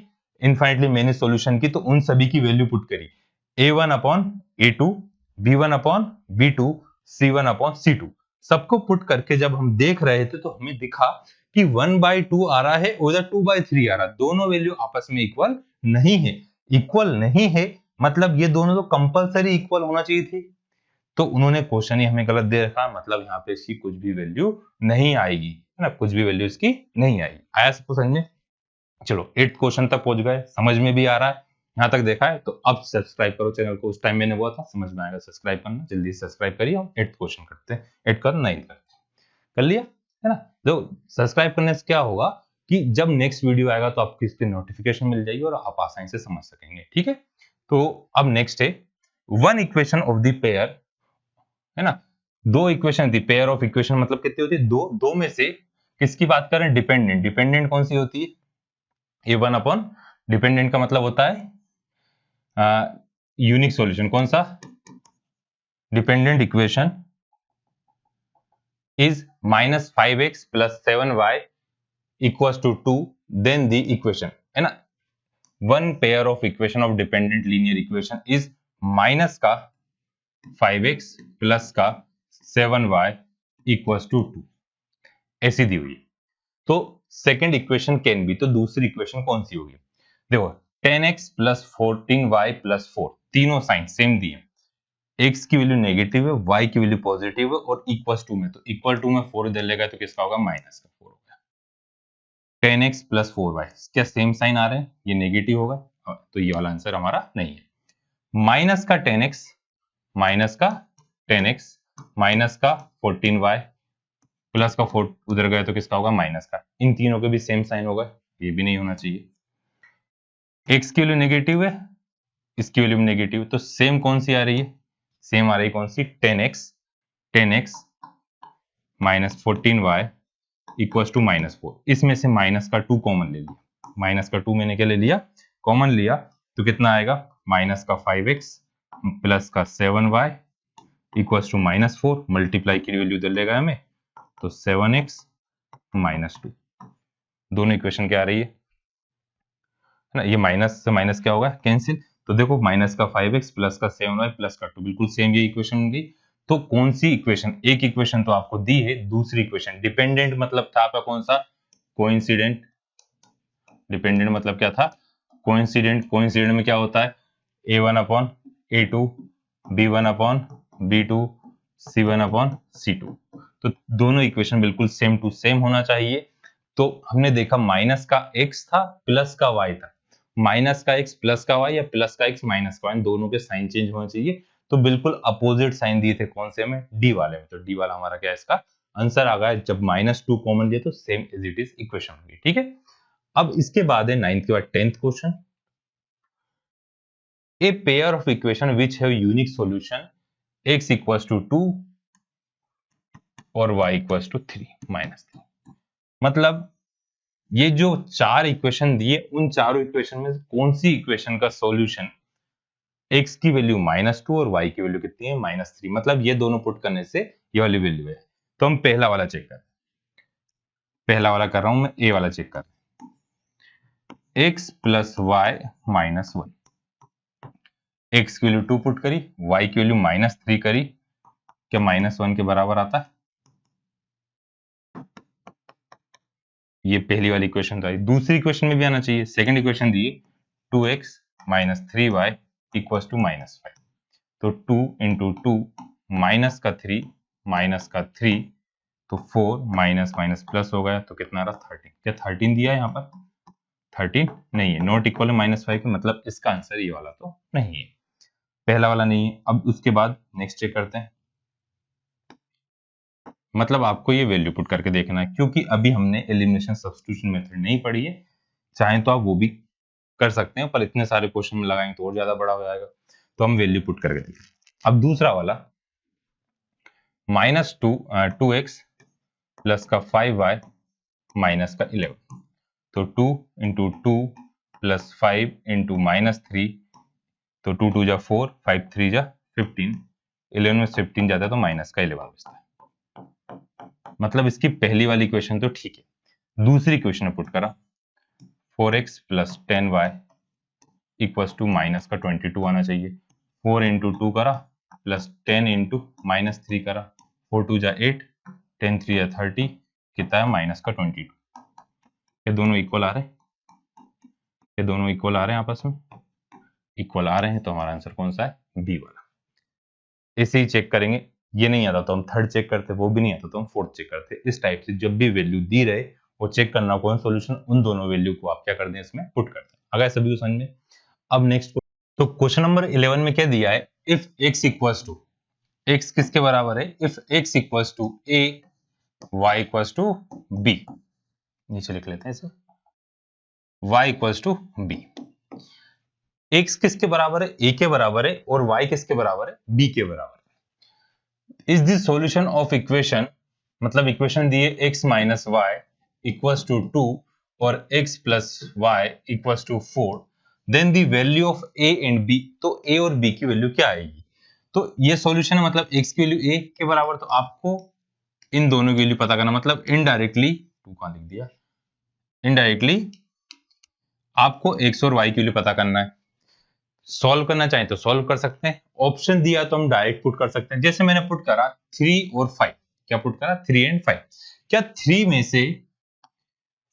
इनफाइनाइटली मेनी सॉल्यूशन की, तो उन सभी की वैल्यू पुट करी, a1 upon a2, b1 upon b2, c1 upon c2, सबको पुट करके जब हम देख रहे थे तो हमें दिखा कि 1/2 आ रहा है, उधर 2/3 आ रहा है, दोनों वैल्यू आपस में इक्वल नहीं है। इक्वल नहीं है मतलब ये दोनों तो कंपलसरी इक्वल होना चाहिए थी, तो उन्होंने क्वेश्चन ही हमें गलत दे रखा, मतलब यहाँ पे इसकी कुछ भी वैल्यू नहीं आएगी, है ना, कुछ भी वैल्यू इसकी नहीं आएगी। आया सबको समझ में? चलो 8th क्वेश्चन तक पहुंच गए, समझ में भी आ रहा है, यहाँ तक देखा है तो अब सब्सक्राइब करो चैनल को। उस टाइम मैंने बोला था, समझ में आएगा सब्सक्राइब करना, जल्दी सब्सक्राइब करिए। हम 8th क्वेश्चन करते हैं, 8 कर 9 करते हैं, कर लिया है ना। तो सब्सक्राइब करने से क्या होगा कि जब नेक्स्ट वीडियो आएगा तो आपको इसकी नोटिफिकेशन मिल जाएगी और आप आसानी से समझ सकेंगे, ठीक है। तो अब नेक्स्ट है one equation of the pair, है ना। दो इक्वेशन थी, पेयर ऑफ इक्वेशन मतलब कितनी होती है, दो। दो में से किसकी बात करें, डिपेंडेंट। डिपेंडेंट कौन सी होती है, a1 अपॉन, डिपेंडेंट का मतलब होता है यूनिक सॉल्यूशन। कौन सा, dependent equation is -5x + 7y equals to 2, then the equation, है ना। One pair of equation of dependent linear equation is minus का 5x प्लस का 7y इक्वल्स टू 2, ऐसी दी हुई है। तो सेकंड इक्वेशन कैन बी, तो दूसरी इक्वेशन कौन सी होगी, देखो 10x + 14y + 4, तीनों साइन सेम दिए, x की वैल्यू नेगेटिव है, y की वैल्यू पॉजिटिव है और इक्वल्स टू में, तो इक्वल टू में 4 इधर लेगा तो किसका होगा, माइनस का 4 होगा। 10x + 4y क्या सेम साइन आ रहे हैं, ये नेगेटिव होगा, तो ये वाला आंसर हमारा नहीं है। माइनस का 10x, माइनस का 10x, माइनस का 14y, प्लस का 4 उधर गए तो किसका होगा, माइनस का। इन तीनों के भी सेम साइन होगा, ये भी नहीं होना चाहिए। x की वैल्यू नेगेटिव है, इसकी वैल्यू नेगेटिव, तो सेम कौन सी आ रही है, सेम आ रही है कौन सी, 10x, 10x minus 14y equals to -4। इसमें से माइनस का 2 कॉमन ले लिया, माइनस का 2 मैंने क्या ले लिया, कॉमन लिया, तो कितना आएगा, माइनस का 5x प्लस का 7y इक्वल्स टू -4। मल्टीप्लाई की वैल्यू दे लेगा हमें, तो 7x -2। दोनों इक्वेशन क्या आ रही है ना, ये माइनस से माइनस क्या होगा, कैंसिल। तो देखो माइनस का 5x प्लस का 7y प्लस का 2, बिल्कुल सेम ये इक्वेशन होगी। तो कौन सी इक्वेशन, एक इक्वेशन तो आपको दी है, दूसरी इक्वेशन डिपेंडेंट मतलब था आपका कौन सा, कोइंसिडेंट। डिपेंडेंट मतलब क्या था, कोइंसिडेंट। कोइंसिडेंट में क्या होता है, a1 upon a2, b1 upon b2, c1 upon c2। तो दोनों इक्वेशन बिल्कुल सेम टू सेम होना चाहिए। तो हमने देखा माइनस का x था प्लस का y था, माइनस का x प्लस का y या प्लस का x माइनस का y, दोनों के साइन चेंज होना चाहिए। तो बिल्कुल अपोजिट साइन दिए थे कौन से में, डी वाले में। तो डी वाला हमारा क्या है, इसका आंसर आ गया। जब -2 कॉमन लिए तो same as it is equation होगी, ठीक है। अब इसके बाद है 9th के बाद 10th question. A pair of equation which have unique solution x equals to 2 और y इक्वल्स टू 3 -3। मतलब ये जो चार इक्वेशन दिए, उन चारों इक्वेशन में कौन सी इक्वेशन का सॉल्यूशन x की वैल्यू -2 और y की वैल्यू कितनी है, -3। मतलब ये दोनों पुट करने से ये वाली वैल्यू है। तो हम पहला वाला चेक करें, पहला वाला कर रहा हूं मैं, ए वाला चेक कर, x प्लस वाई -1। x की वैल्यू 2 पुट करी, y की वैल्यू -3 करी, क्या -1 के बराबर आता है। ये पहली वाली इक्वेशन था। दूसरी इक्वेशन में भी आना चाहिए। सेकंड इक्वेशन दी 2x - 3y इक्वल्स टू -5। तो 2 इंटू 2 माइनस का 3 माइनस का 3, तो 4 माइनस माइनस प्लस हो गया, तो कितना रहा 13। क्या 13 दिया है यहाँ पर, 13 नहीं है, नॉट इक्वल -5 के, मतलब इसका आंसर ये वाला तो नहीं है, पहला वाला नहीं है। अब उसके बाद नेक्स्ट चेक करते हैं। मतलब आपको ये वैल्यू पुट करके देखना है, क्योंकि अभी हमने एलिमिनेशन सब्स्टिट्यूशन मेथड नहीं पढ़ी है। चाहे तो आप वो भी कर सकते हैं, पर इतने सारे क्वेश्चन में लगाएंगे तो और ज्यादा बड़ा हो जाएगा। तो हम वैल्यू पुट करके देखें। अब दूसरा वाला -2x प्लस का 5y माइनस का 11। तो 2 इंटू 2 प्लस 5 इंटू -3, तो 2 2 जा 4, 5 3 जा 15, 11 में 15 जाता है तो माइनस का 11 बचता है। मतलब इसकी पहली वाली इक्वेशन तो ठीक है। दूसरी इक्वेशन में पुट करा, 4x plus 10y equals to minus का 22 आना चाहिए। 4 इंटू 2 करा प्लस 10 इंटू -3 करा, 4 2 जा 8, 10 3 जा 30, कितना है माइनस का 22। ये दोनों इक्वल आ रहे हैं, ये दोनों इक्वल आ रहे हैं, आपस में इक्वल आ रहे हैं, तो हमारा आंसर कौन सा है, बी वाला। ऐसे ही चेक करेंगे। ये नहीं आता तो हम थर्ड चेक करते, वो भी नहीं आता तो हम फोर्थ चेक करते। इस टाइप से जब भी वैल्यू दी रहे वो चेक करना कौन सोल्यूशन, उन दोनों वैल्यू को आप क्या कर दें, इसमें पुट कर दें। अगर सभी को समझ में। अब नेक्स्ट, तो क्वेश्चन नंबर 11 में क्या दिया है, if x equals to, x किसके बराबर है, if x equals to a, y equals to b। नीचे लिख लेते हैं इसे, y equals to b। x किसके बराबर है, a के बराबर है, और y किसके बराबर है, b के बराबर है। Is the solution of equation, मतलब इक्वेशन दिए x minus y equals to 2 और x plus y equals to 4, then the value of a and b। तो a और b की वैल्यू क्या आएगी, तो ये सॉल्यूशन है, मतलब x की वैल्यू a के बराबर, तो आपको इन दोनों की वैल्यू पता करना, मतलब इनडायरेक्टली, टू कहां लिख दिया, इनडायरेक्टली आपको x और y की वैल्यू पता करना है। सॉल्व करना चाहें तो सॉल्व कर सकते हैं, ऑप्शन दिया तो हम डायरेक्ट पुट कर सकते हैं। जैसे मैंने पुट करा 3 और 5, क्या पुट करा 3 एंड 5, क्या 3 में से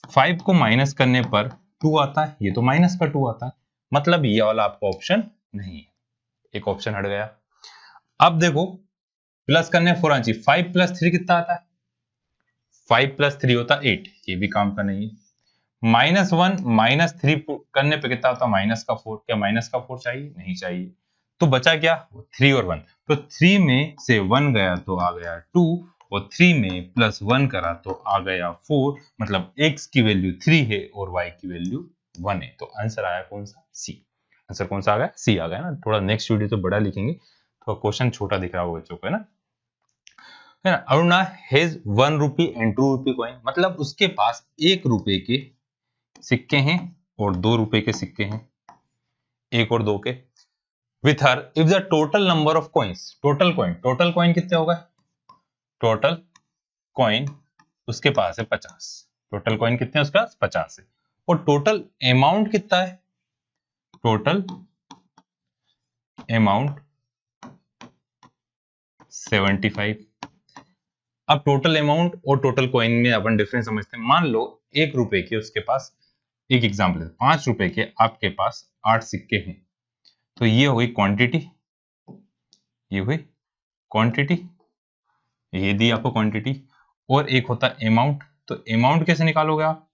5 को माइनस करने पर 2 आता है, ये तो माइनस का 2 आता है, मतलब ये वाला आपका ऑप्शन नहीं है, एक ऑप्शन हट गया। अब देखो प्लस करने 4 आना चाहिए, 5 प्लस 3 कितना आता है, 5 प्लस 3 होता है 8, ये भी काम का नहीं है। -1 -3 करने पे कितना होता है, माइनस का 4, क्या माइनस का 4 चाहिए, नहीं चाहिए। तो बचा क्या, 3 और 1, तो 3 में से 1 गया तो आ गया 2, और 3 में प्लस 1 करा तो आ गया 4, मतलब x की वैल्यू 3 है और y की वैल्यू 1 है। तो आंसर आया कौन सा, सी। आंसर कौन सा आ गया, सी आ गया ना। थोड़ा नेक्स्ट वीडियो तो बड़ा लिखेंगे, तो क्वेश्चन छोटा दिख रहा होगा बच्चों को, है ना। है ना। Aruna has 1 rupee and 2 rupee coin, मतलब उसके पास 1 रुपए के सिक्के हैं और 2 रुपए के सिक्के हैं, 1 और 2 के। With her if the total number of coins, total coin कितने होगा, टोटल कॉइन उसके पास है 50, टोटल कॉइन कितने हैं उसके पास 50 है, और टोटल अमाउंट कितना है, टोटल अमाउंट 75। अब टोटल अमाउंट और टोटल कॉइन में अपन डिफरेंस समझते हैं। मान लो 1 रुपए के उसके पास, एक एग्जांपल है, 5 रुपए के आपके पास 8 सिक्के हैं, तो ये हुई क्वांटिटी, ये हुई क्वांटिटी, ये दी आपको क्वांटिटी, और एक होता है अमाउंट। तो अमाउंट कैसे निकालोगे आप,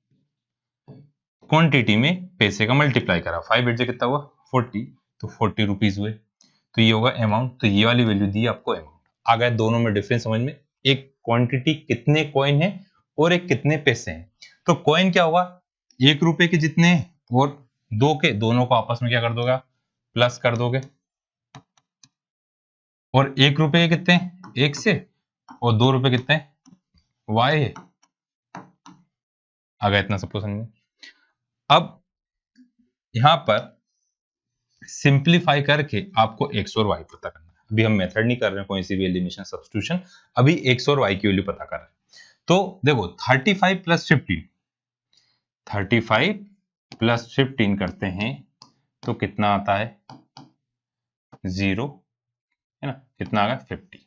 क्वांटिटी में पैसे का मल्टीप्लाई करा, 5 8 से कितना हुआ 40, तो 40 रुपीज हुए, तो ये होगा अमाउंट। तो ये वाली वैल्यू दी आपको अमाउंट। आ गया दोनों में डिफरेंस समझ में, एक क्वांटिटी कितने कॉइन है और एक कितने पैसे हैं। तो कॉइन क्या होगा, 1 रुपए के जितने हैं और 2 के, दोनों को आपस में क्या कर दोगे, प्लस कर दोगे, और 1 रुपए के कितने हैं 1 से, और 2 रुपए कितने हैं y है। आ गया इतना सबको समझ में। अब यहां पर सिंप्लीफाई करके आपको x और y पता करना है। अभी हम मेथड नहीं कर रहे हैं कोई सी भी एलिमिनेशन सब्स्टिट्यूशन, अभी x और y की वैल्यू पता कर रहे हैं। तो देखो 35 प्लस 15, 35 प्लस 15 करते हैं तो कितना आता है 0, है ना, कितना आ गया 50।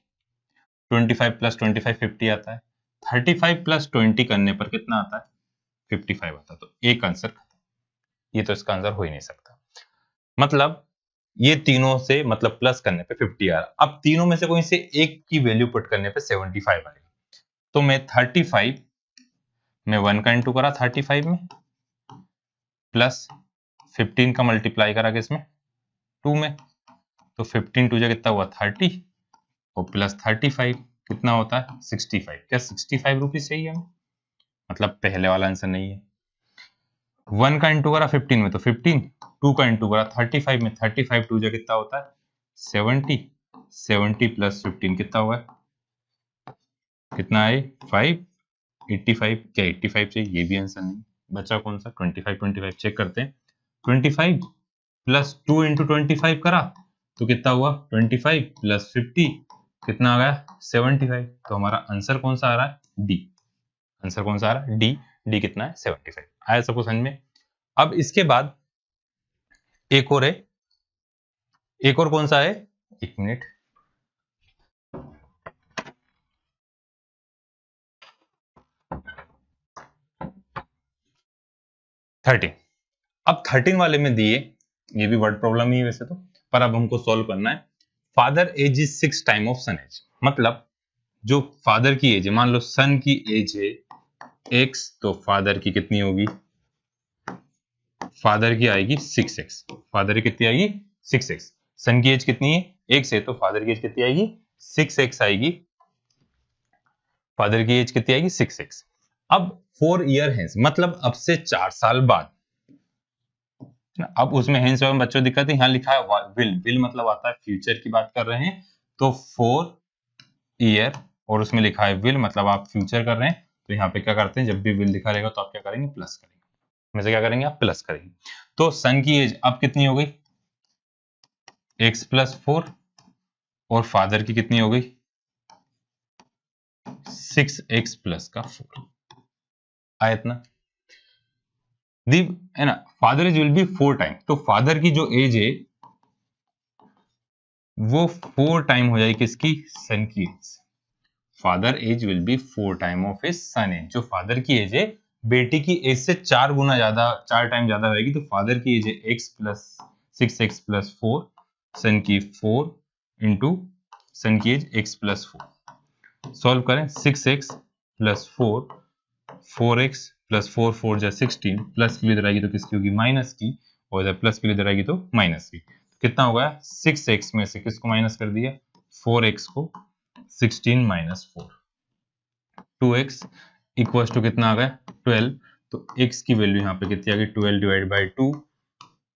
25 प्लस 25 50 आता है, 35 प्लस 20 करने पर कितना आता है 55 आता है। तो एक आंसर खत्म, ये तो इसका आंसर हो ही नहीं सकता। मतलब ये तीनों से मतलब प्लस करने पे 50 आ रहा। अब तीनों में से कोई से एक की वैल्यू पुट करने पे 75 आएगा। तो मैं 35 में 1 का इंटू करा 35 में, प्लस 15 का मल्टीप्लाई करा किसमें 2 में, तो 15 टू जा कितना हुआ 30, और प्लस 35 कितना होता है 65। क्या 65 रुपीज चाहिए हमें, मतलब पहले वाला आंसर नहीं है। 1 का इंटू करा 15 में तो 15, 2 का इंटू करा 35 में, 35 टू जा कितना होता है 70, 70 प्लस 15 कितना हुआ है, कितना है 5, 85। क्या 85 चाहिए, ये भी आंसर नहीं बचा, कौन सा 25, 25 चेक करते हैं। 25 प्लस 2 इंटू 25 करा तो कितना हुआ 25 प्लस 50 कितना आ गया 75। तो हमारा आंसर कौन सा आ रहा है डी, आंसर कौन सा आ रहा है डी, डी कितना है 75। आया सबको समझ में। अब इसके बाद एक और है, एक और कौन सा है, एक मिनट, थर्टीन। अब 13 वाले में दिए, ये भी वर्ड प्रॉब्लम ही है वैसे तो, पर अब हमको सॉल्व करना है। Father age is 6 time of son age, मतलब जो फादर की एज है, मान लो सन की एज है x, तो फादर की कितनी होगी, फादर की आएगी 6x, फादर की कितनी आएगी 6x। सन की एज कितनी है x है, तो फादर की एज कितनी आएगी 6x आएगी, फादर की एज कितनी आएगी 6x। अब 4 ईयर हेंस, मतलब अब से 4 साल बाद, अब उसमें हेंस में बच्चों दिक्कत है, यहाँ लिखा है विल, विल मतलब आता है फ्यूचर की बात कर रहे हैं, तो 4 ईयर और उसमें लिखा है विल, मतलब आप फ्यूचर कर रहे हैं, तो यहाँ पे क्या करते हैं, जब भी विल लिखा रहेगा तो आप क्या करेंगे प्लस करेंगे, में से क्या करेंगे आप प्लस करेंगे। तो सन की एज अब कितनी हो गई x प्लस 4, और फादर की कितनी हो गई 6x प्लस का 4, आया इतना दी, है ना। Father age will be 4 time, तो फादर की जो एज है वो 4 टाइम हो जाएगी किसकी, सन की age. Father age will be 4 time of his son age, जो फादर की एज है बेटी की एज से 4 गुना ज्यादा, 4 टाइम ज्यादा होगी, तो फादर की एज है x प्लस 6x प्लस 4, सन की 4 इंटू सन की एज x प्लस 4। सॉल्व करें 6x प्लस 4, 4x प्लस 4, 4 जा 16, प्लस की इधर आएगी तो किसकी होगी माइनस की, और इधर प्लस की इधर आएगी तो माइनस की। कितना होगा 6x में से किसको माइनस कर दिया 4x को, 16 माइनस 4, 2x इक्वल टू कितना आ गया 12। तो x की वैल्यू यहाँ पे कितनी आ गई 12 डिवाइड बाई 2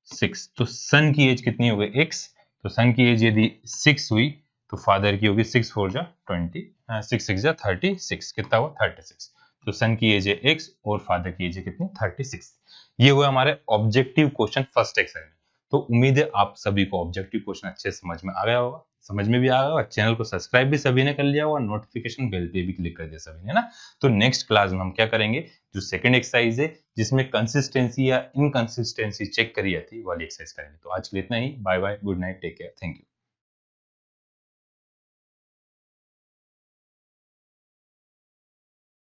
6। तो सन की एज कितनी हो गई x, तो सन की एज यदि 6 हुई तो फादर की होगी 6 4 जा 20, 6 6 जा 36, कितना हुआ 36। तो सन की एज है x और फादर की एज है कितनी 36। ये हुआ हमारे ऑब्जेक्टिव क्वेश्चन फर्स्ट एक्सरसाइज में। तो उम्मीद है आप सभी को ऑब्जेक्टिव क्वेश्चन अच्छे से समझ में आ गया होगा, समझ में भी आ गया होगा। चैनल को सब्सक्राइब भी सभी ने कर लिया होगा, नोटिफिकेशन बेल पे भी क्लिक कर दिया सभी ने, ना। तो नेक्स्ट क्लास में हम क्या करेंगे, जो सेकंड एक्सरसाइज है जिसमें कंसिस्टेंसी या इनकंसिस्टेंसी चेक करी जाती है वाली एक्सरसाइज करेंगे। तो आज के लिए इतना ही। Bye bye, good night, take care, thank you.